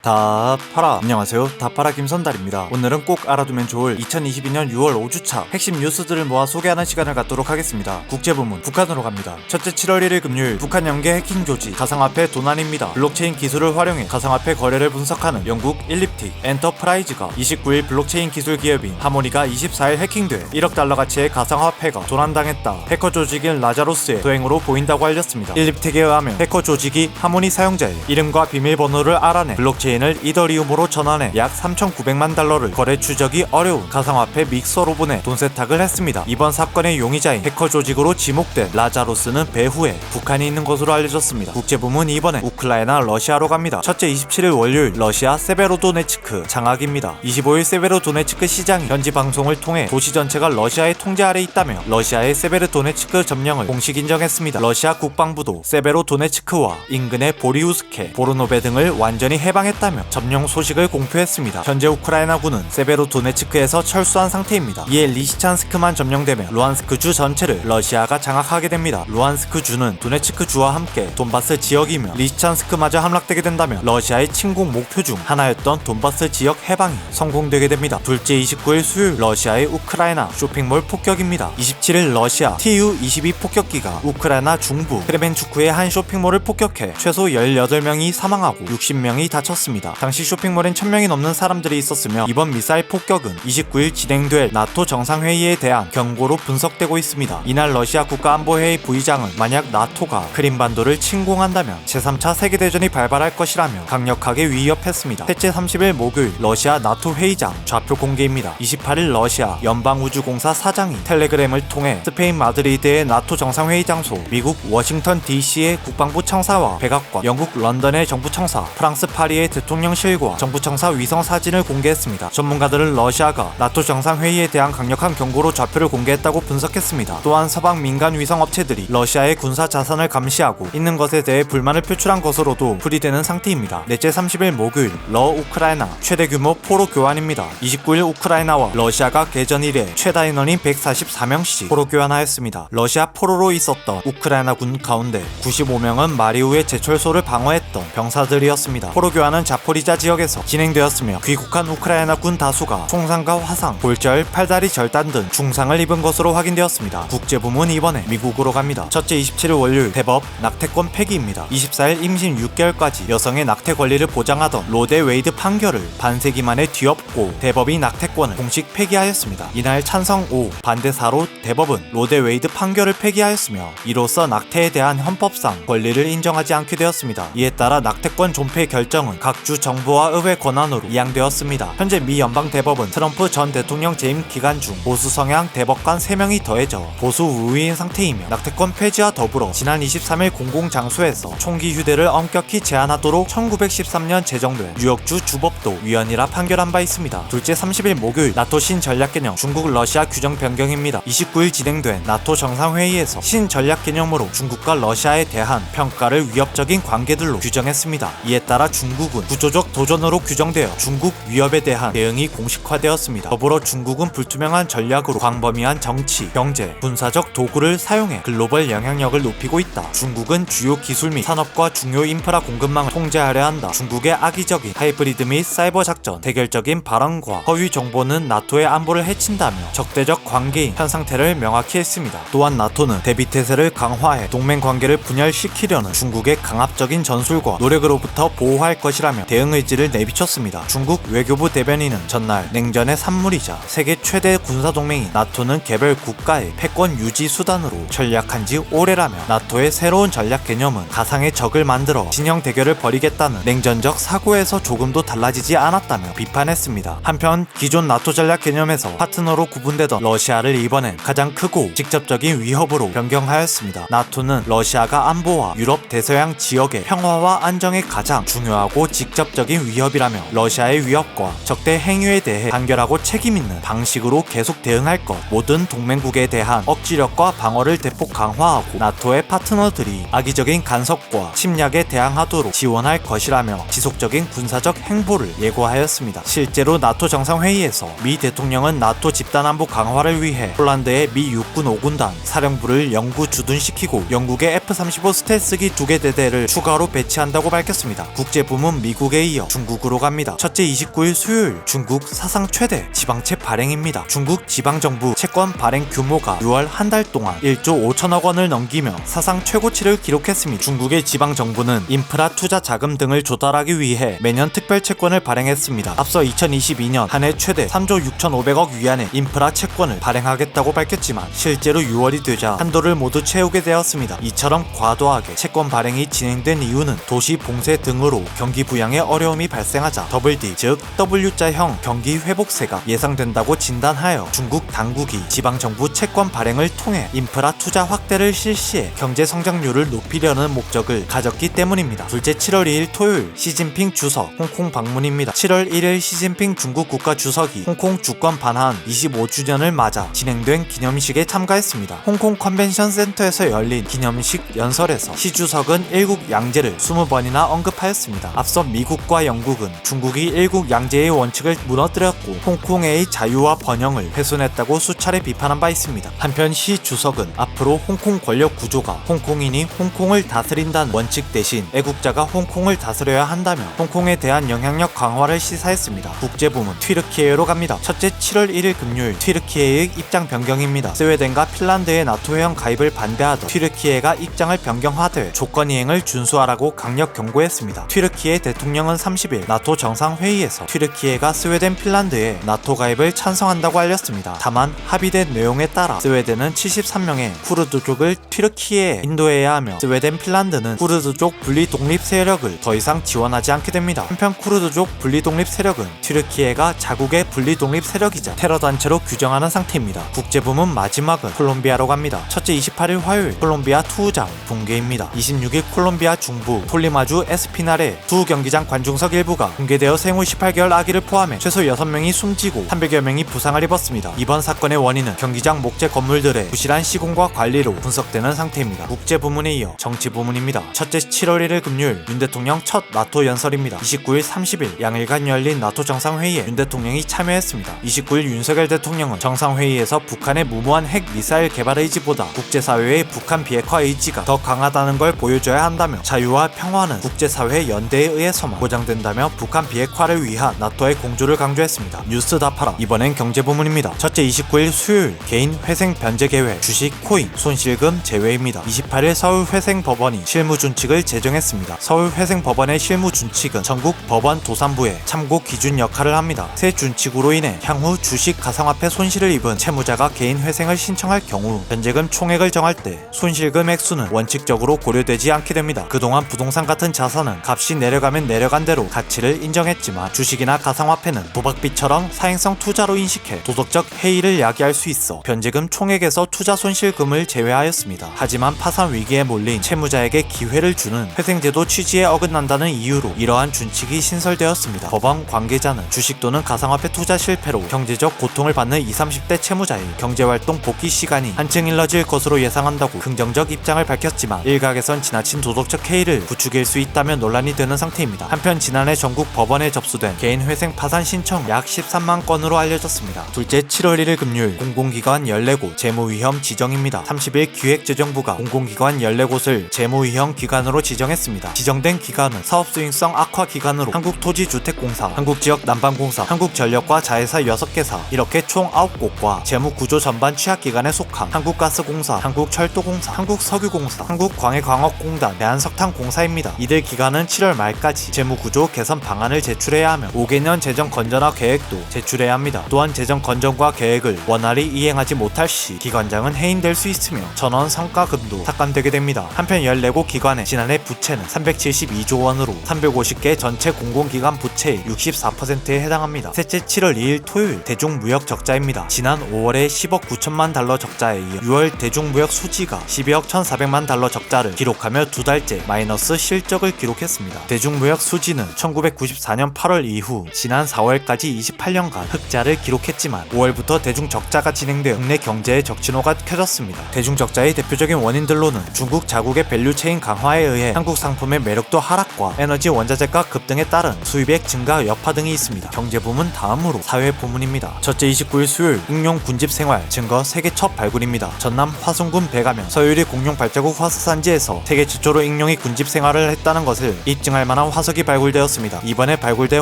다 팔아. 안녕하세요, 다팔아 김선달입니다. 오늘은 꼭 알아두면 좋을 2022년 6월 5주차 핵심 뉴스들을 모아 소개하는 시간을 갖도록 하겠습니다. 국제부문 북한으로 갑니다. 첫째 7월 1일 금요일 북한 연계 해킹 조지 가상화폐 도난입니다. 블록체인 기술을 활용해 가상화폐 거래를 분석하는 영국 일립틱 엔터프라이즈가 29일 블록체인 기술 기업인 하모니가 24일 해킹돼 1억 달러 가치의 가상화폐가 도난당했다. 해커 조직인 라자로스의 도행으로 보인다고 알렸습니다. 일립틱에 의하면 해커 조직이 하모니 사용자의 이름과 비밀번호를 알아내 블록체인을 이더리움으로 전환해 약 3,900만 달러를 거래 추적이 어려운 가상화폐 믹서로 보내 돈 세탁을 했습니다. 이번 사건의 용의자인 해커 조직으로 지목된 라자로스는 배후에 북한이 있는 것으로 알려졌습니다. 국제부문 이번엔 우크라이나 러시아로 갑니다. 첫째 27일 월요일 러시아 세베로도네츠크 장악입니다. 25일 세베로도네츠크 시장이 현지 방송을 통해 도시 전체가 러시아의 통제 아래 있다며 러시아의 세베로도네츠크 점령을 공식 인정했습니다. 러시아 국방부도 세베로도네츠크와 인근의 보리우스케, 보르노베 등을 완전히 해방했다며 점령 소식을 공표했습니다. 현재 우크라이나군은 세베로도네츠크에서 철수한 상태입니다. 이에 리시찬스크만 점령되면 루안스크 주 전체를 러시아가 장악하게 됩니다. 루안스크 주는 도네츠크 주와 함께 돈바스 지역이며 리시찬스크마저 함락되게 된다면 러시아의 침공 목표 중 하나였던 돈바스 지역 해방이 성공되게 됩니다. 둘째 29일 수요일 러시아의 우크라이나 쇼핑몰 폭격입니다. 27일 러시아 Tu-22 폭격기가 우크라이나 중부 크레멘추크의 한 쇼핑몰을 폭격해 최소 18명이 사망하고 60명이 다쳤습니다. 당시 쇼핑몰엔 1000명이 넘는 사람들이 있었으며 이번 미사일 폭격은 29일 진행될 나토 정상회의에 대한 경고로 분석되고 있습니다. 이날 러시아 국가안보회의 부의장은 만약 나토가 크림반도를 침공한다면 제3차 세계대전이 발발할 것이라며 강력하게 위협했습니다. 셋째 30일 목요일 러시아 나토 회의장 좌표 공개입니다. 28일 러시아 연방우주공사 사장이 텔레그램을 통해 스페인 마드리드의 나토 정상회의 장소, 미국 워싱턴 DC의 국방부 청사와 백악관, 영국 런던의 정부 청사, 프랑스 파리의 대통령실과 정부 청사 위성 사진을 공개했습니다. 전문가들은 러시아가 나토 정상회의에 대한 강력한 경고로 좌표를 공개했다고 분석했습니다. 또한 서방 민간 위성 업체들이 러시아의 군사 자산을 감시하고 있는 것에 대해 불만을 표출한 것으로도 풀이되는 상태입니다. 넷째 30일 목요일 우크라이나 최대 규모 포로 교환입니다. 29일 우크라이나와 러시아가 개전 이래 최다 인원인 144명씩 포로 교환하였습니다. 러시아 포로로 있었던 우크라이나 군 가운데 95명은 마리우의 제철소를 방어했던 병사들이었습니다. 포로 교환은 자포리자 지역에서 진행되었으며 귀국한 우크라이나 군 다수가 총상과 화상, 골절, 팔다리 절단 등 중상을 입은 것으로 확인되었습니다. 국제부문 이번에 미국으로 갑니다. 첫째 27일 월요일 대법 낙태권 폐기입니다. 24일 임신 6개월까지 여성의 낙태 권리를 보장하던 로데 웨이드 판결을 반세기 만에 뒤엎고 대법이 낙태권을 공식 폐기하였습니다. 이날 찬성 5, 반대 4로 대법은 로데 웨이드 판결을 폐기하였으며 이로써 낙태에 대한 헌법상 권리를 인정하지 않게 되었습니다. 이에 따라 낙태권 존폐 결정은 각 주 정부와 의회 권한으로 이양되었습니다. 현재 미 연방 대법은 트럼프 전 대통령 재임 기간 중 보수 성향 대법관 3명이 더해져 보수 우위인 상태이며 낙태권 폐지와 더불어 지난 23일 공공장소에서 총기 휴대를 엄격히 제한하도록 1913년 제정된 뉴욕주 주법도 위헌이라 판결한 바 있습니다. 둘째 30일 목요일 나토 신전략개념 중국 러시아 규정 변경입니다. 29일 진행된 나토 정상회의에서 신전략개념으로 중국과 러시아에 대한 평가를 위협적인 관계들로 규정했습니다. 이에 따라 중국은 구조적 도전으로 규정되어 중국 위협에 대한 대응이 공식화되었습니다. 더불어 중국은 불투명한 전략으로 광범위한 정치, 경제, 군사적 도구를 사용해 글로벌 영향력을 높이고 있다. 중국은 주요 기술 및 산업과 중요 인프라 공급망을 통제하려 한다. 중국의 악의적인 하이브리드 및 사이버 작전, 대결적인 발언과 허위 정보는 나토의 안보를 해친다며 적대적 관계인 현 상태를 명확히 했습니다. 또한 나토는 대비태세를 강화해 동맹 관계를 분열시키려는 중국의 강압적인 전술과 노력으로부터 보호할 것이라며 대응 의지를 내비쳤습니다. 중국 외교부 대변인은 전날 냉전의 산물이자 세계 최대 군사동맹인 나토는 개별 국가의 패권 유지 수단으로 전략한 지 오래라며 나토의 새로운 전략 개념은 가상의 적을 만들어 진영 대결을 벌이겠다는 냉전적 사고에서 조금도 달라지지 않았다며 비판했습니다. 한편 기존 나토 전략 개념에서 파트너로 구분되던 러시아를 이번엔 가장 크고 직접적인 위협으로 변경하였습니다. 나토는 러시아가 안보와 유럽 대서양 지역의 평화와 안정에 가장 중요하고 직접적인 위협이라며 러시아의 위협과 적대 행위에 대해 단결하고 책임있는 방식으로 계속 대응할 것, 모든 동맹국에 대한 억지력과 방어를 대폭 강화하고 나토의 파트너들이 악의적인 간섭과 침략에 대항하도록 지원할 것이라며 지속적인 군사적 행보를 예고하였습니다. 실제로 나토 정상회의에서 미 대통령은 나토 집단안보 강화를 위해 폴란드의 미 육군 5군단 사령부를 영구 주둔시키고 영국의 F-35 스텔스기 2개 대대를 추가로 배치한다고 밝혔습니다. 국제부문 미국에 이어 중국으로 갑니다. 첫째 29일 수요일 중국 사상 최대 지방채 발행입니다. 중국 지방정부 채권 발행 규모가 6월 한 달 동안 1조 5천억 원을 넘기며 사상 최고치를 기록했습니다. 중국의 지방정부는 인프라 투자 자금 등을 조달하기 위해 매년 특별 채권을 발행했습니다. 앞서 2022년 한 해 최대 3조 6,500억 위안의 인프라 채권을 발행하겠다고 밝혔지만 실제로 6월이 되자 한도를 모두 채우게 되었습니다. 이처럼 과도하게 채권 발행이 진행된 이유는 도시 봉쇄 등으로 경기 부양에 어려움이 발생하자 WD 즉 W자형 경기 회복세가 예상된다고 진단하여 중국 당국이 지방정부 채권 발행을 통해 인프라 투자 확대를 실시해 경제 성장률을 높이려는 목적을 가졌기 때문입니다. 둘째 7월 2일 토요일 시진핑 주석 홍콩 방문입니다. 7월 1일 시진핑 중국 국가 주석이 홍콩 주권 반환 25주년을 맞아 진행된 기념식에 참가했습니다. 홍콩 컨벤션 센터에서 열린 기념식 연설에서 시 주석은 일국 양제를 20번이나 언급하였습니다. 앞서 미국과 영국은 중국이 일국 양제의 원칙을 무너뜨렸고 홍콩의 자유와 번영을 훼손했다고 수차례 비판한 바 있습니다. 한편 시 주석은 앞으로 홍콩 권력 구조가 홍콩인이 홍콩을 다스린다는 원칙 대신 애국자가 홍콩을 다스려야 한다며 홍콩에 대한 영향력 강화를 시사했습니다. 국제부문 튀르키예로 갑니다. 첫째 7월 1일 금요일 튀르키예의 입장 변경입니다. 스웨덴과 핀란드의 나토 회원 가입을 반대하던 튀르키예가 입장을 변경하되 조건 이행을 준수하라고 강력 경고했습니다. 튀르키예 대통령은 30일 나토 정상회의에서 튀르키예가 스웨덴, 핀란드의 나토 가입을 찬성한다고 알렸습니다. 다만 합의된 내용에 따라 스웨덴은 73명의 쿠르드족을 튀르키예에 인도해야 하며 스웨덴, 핀란드는 쿠르드족 분리 독립 세력을 더 이상 지원하지 않게 됩니다. 한편 쿠르드족 분리 독립 세력은 튀르키예가 자국의 분리 독립 세력이자 테러 단체로 규정하는 상태입니다. 국제부문 마지막은 콜롬비아로 갑니다. 첫째 28일 화요일 콜롬비아 투우장 붕괴입니다. 26일 콜롬비아 중부 톨리마주 에스피날의 두 경기장 관중석 일부가 붕괴되어 생후 18개월 아기를 포함해 최소 6명이 숨지고 300여 명이 부상을 입었습니다. 이번 사건의 원인은 경기장 목재 건물들의 부실한 시공과 관리로 분석되는 상태입니다. 국제부문에 이어 정치부문입니다. 첫째 7월 1일 금요일 윤 대통령 첫 나토 연설입니다. 29일 30일 양일간 열린 나토 정상회의에 윤 대통령이 참여했습니다. 29일 윤석열 대통령은 정상회의에서 북한의 무모한 핵 미사일 개발 의지보다 국제사회의 북한 비핵화 의지가 더 강하다는 걸 보여줘야 한다며 자유와 평화는 국제사회의 연대에 의해서만 보장된다며 북한 비핵화를 위한 나토의 공조를 강조했습니다. 뉴스 다파라 이번엔 경제부문입니다. 첫째 29일 수요일 개인 회생 변제 계획 주식 코인 손실금 제외입니다. 28일 서울회생법원이 실무준칙을 제정했습니다. 서울회생법원의 실무준칙은 전국 법원 도산부의 참고 기준 역할을 합니다. 새 준칙으로 인해 향후 주식 가상화폐 손실을 입은 채무자가 개인 회생을 신청할 경우 변제금 총액을 정할 때 손실금 액수는 원칙적으로 고려되지 않게 됩니다. 그동안 부동산 같은 자산은 값이 내려가면 내려간 대로 가치를 인정했지만 주식이나 가상화폐는 도박비처럼 사행성 투자로 인식해 도덕적 해이를 야기할 수 있어 변제금 총액에서 투자 손실금을 제외하였습니다. 하지만 파산 위기에 몰린 채무자에게 기회를 주는 회생제도 취지에 어긋난다는 이유로 이러한 준칙이 신설되었습니다. 법원 관계자는 주식 또는 가상화폐 투자 실패로 경제적 고통을 받는 20, 30대 채무자의 경제활동 복귀 시간이 한층 일러질 것으로 예상한다고 긍정적 입장을 밝혔지만 일각에선 지나친 도덕적 해이를 부추길 수 있다며 논란이 되는 상태입니다. 한편 지난해 전국 법원에 접수된 개인 회생 파산 신청 약 13만 건으로 알려졌습니다. 둘째 7월 1일 금요일 공공기관 14곳 재무위험 지정입니다. 30일 기획재정부가 공공기관 14곳을 재무위험 기관으로 지정했습니다. 지정된 기관은 사업수익성 악화 기관으로 한국토지주택공사, 한국지역난방공사, 한국전력과 자회사 6개사 이렇게 총 9곳과 재무구조 전반 취약기관에 속한 한국가스공사, 한국철도공사, 한국석유공사, 한국광해광업공단, 대한석탄공사입니다. 이들 기관은 7월 말까지 재무구조 개선 방안을 제출해야 하며 5개년 재정 건전화 계획도 제출해야 합니다. 또한 재정 건전과 계획을 원활히 이행하지 못할 시 기관장은 해임될 수 있으며 전원 성과금도 삭감되게 됩니다. 한편 14곳 기관의 지난해 부채는 372조 원으로 350개 전체 공공기관 부채의 64%에 해당합니다. 셋째 7월 2일 토요일 대중무역 적자입니다. 지난 5월에 10억 9천만 달러 적자에 이어 6월 대중무역 수지가 12억 1,400만 달러 적자를 기록하며 두 달째 마이너스 실적을 기록했습니다. 대중무역 수지는 1994년 8월 이후 지난 4월까지 28년간 흑자를 기록했지만 5월부터 대중적자가 진행되어 국내 경제의 적신호가 켜졌습니다. 대중적자의 대표적인 원인들로는 중국 자국의 밸류체인 강화에 의해 한국 상품의 매력도 하락과 에너지 원자재가 급등에 따른 수입액 증가 여파 등이 있습니다. 경제부문 다음으로 사회부문입니다. 첫째 29일 수요일 응용 군집생활 증거 세계 첫 발굴입니다. 전남 화순군 배가면 서유리 공룡 발자국 화석산지에서 세계 최초로 익룡이 군집생활을 했다는 것을 입증할 만한 화석이 발굴되었습니다. 이번에 발굴된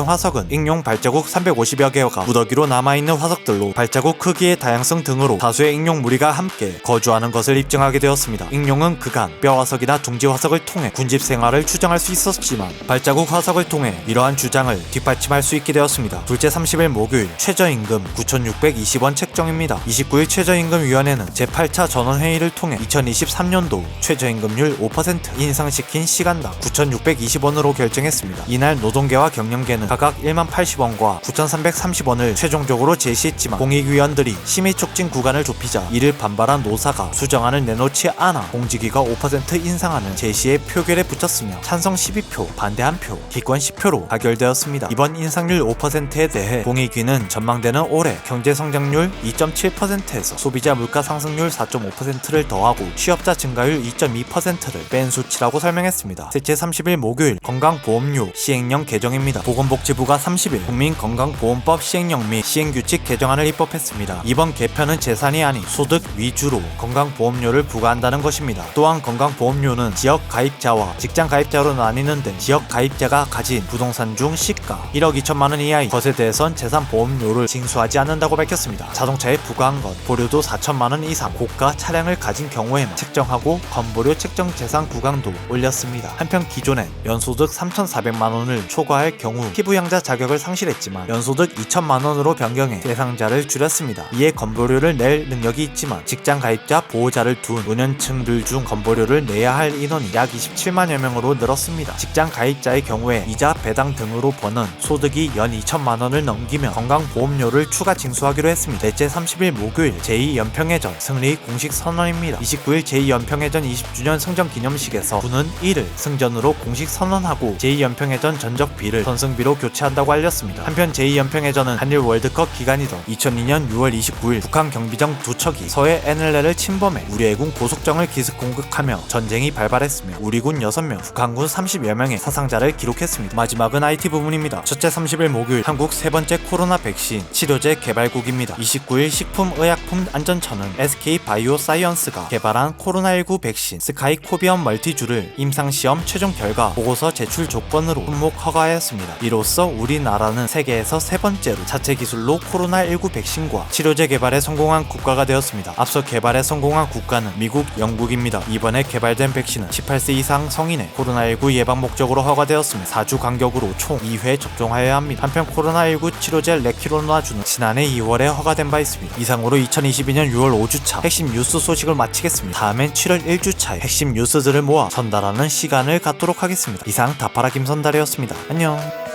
화석은 익룡 발자국 350여 개가 무더기로 남아있는 화석들로 발자국 크기의 다양성 등으로 다수의 익룡 무리가 함께 거주하는 것을 입증하게 되었습니다. 익룡은 그간 뼈화석이나 둥지 화석을 통해 군집 생활을 추정할 수 있었지만 발자국 화석을 통해 이러한 주장을 뒷받침할 수 있게 되었습니다. 둘째 30일 목요일 최저임금 9,620원 책정입니다. 29일 최저임금위원회는 제8차 전원회의를 통해 2023년도 최저임금률 5% 인상시킨 시간당 9,620원으로 결정했습니다. 이날 노동계와 경영계는 각각 10,080원과 9,330원을 최종적으로 제시했지만 공익위원들이 심의 촉진 구간을 좁히자 이를 반발한 노사가 수정안을 내놓지 않아 공직위가 5% 인상하는 제시에 표결에 붙였으며 찬성 12표, 반대 1표, 기권 10표로 가결되었습니다. 이번 인상률 5%에 대해 공익위는 전망되는 올해 경제성장률 2.7%에서 소비자 물가 상승률 4.5%를 더하고 취업자 증가율 2.2%를 뺀 수치라고 설명했습니다. 셋째 30일 목요일 건강보험료 시행령 개정입니다. 보건복지부가 30일 국민건강보험법 시행령 및 시행규칙 개정안을 입법했습니다. 이번 개편은 재산이 아닌 소득 위주로 건강보험료를 부과한다는 것입니다. 또한 건강보험료는 지역 가입자와 직장 가입자로 나뉘는데 지역 가입자가 가진 부동산 중 시가 1억 2천만 원 이하의 것에 대해선 재산보험료를 징수하지 않는다고 밝혔습니다. 자동차에 부과한 것, 보료도 4천만 원 이상 고가 차량을 가진 경우에만 책정하고 건보료 책정 재산 구간도 올렸습니다. 한편 기존엔 연소득 3,400만 원을 초과할 경우 피부양자 자격을 상실했지만 연소득 2천만 원으로 변경해 대상자를 줄였습니다. 이에 건보료를 낼 능력이 있지만 직장 가입자 보호자를 둔 노년층들 중 건보료를 내야 할 인원이 약 27만여 명으로 늘었습니다. 직장 가입자의 경우에 이자 배당 등으로 버는 소득이 연 2천만 원을 넘기면 건강보험료를 추가 징수하기로 했습니다. 넷째 30일 목요일 제2연평해전 승리 공식 선언입니다. 29일 제2연평해전 20주년 승전 기념식에서 군은 이를 승전으로 공식 선언하고 제2연평해전 전적비를 전승비로 교체한다고 알렸습니다. 한편 제2연평해전은 한일 월드컵 기간이던 2002년 6월 29일 북한 경비정 두 척이 서해 NLL을 침범해 우리 해군 고속정을 기습 공격하며 전쟁이 발발했으며 우리군 6명, 북한군 30여 명의 사상자를 기록했습니다. 마지막은 IT 부분입니다. 첫째 30일 목요일 한국 세 번째 코로나 백신 치료제 개발국입니다. 29일 식품의약품안전처는 SK바이오사이언스가 개발한 코로나19 백신 스카이코비언 멀티주를 임상시험 최종 결과 보고서 제출 조건으로 품목 허가하였습니다. 이로써 우리나라는 세계에서 세 번째로 자체 기술로 코로나19 백신과 치료제 개발에 성공한 국가가 되었습니다. 앞서 개발에 성공한 국가는 미국, 영국입니다. 이번에 개발된 백신은 18세 이상 성인의 코로나19 예방 목적으로 허가되었으며 4주 간격으로 총 2회 접종하여야 합니다. 한편 코로나19 치료제 레키로나주는 지난해 2월에 허가된 바 있습니다. 이상으로 2022년 6월 5주차 핵심 뉴스 소식을 마치겠습니다. 다음엔 7월 1주차의 핵심 뉴스들을 모아 전달하는 시간을 갖도록 하겠습니다. 이상 다파라 김선달이었습니다. 안녕.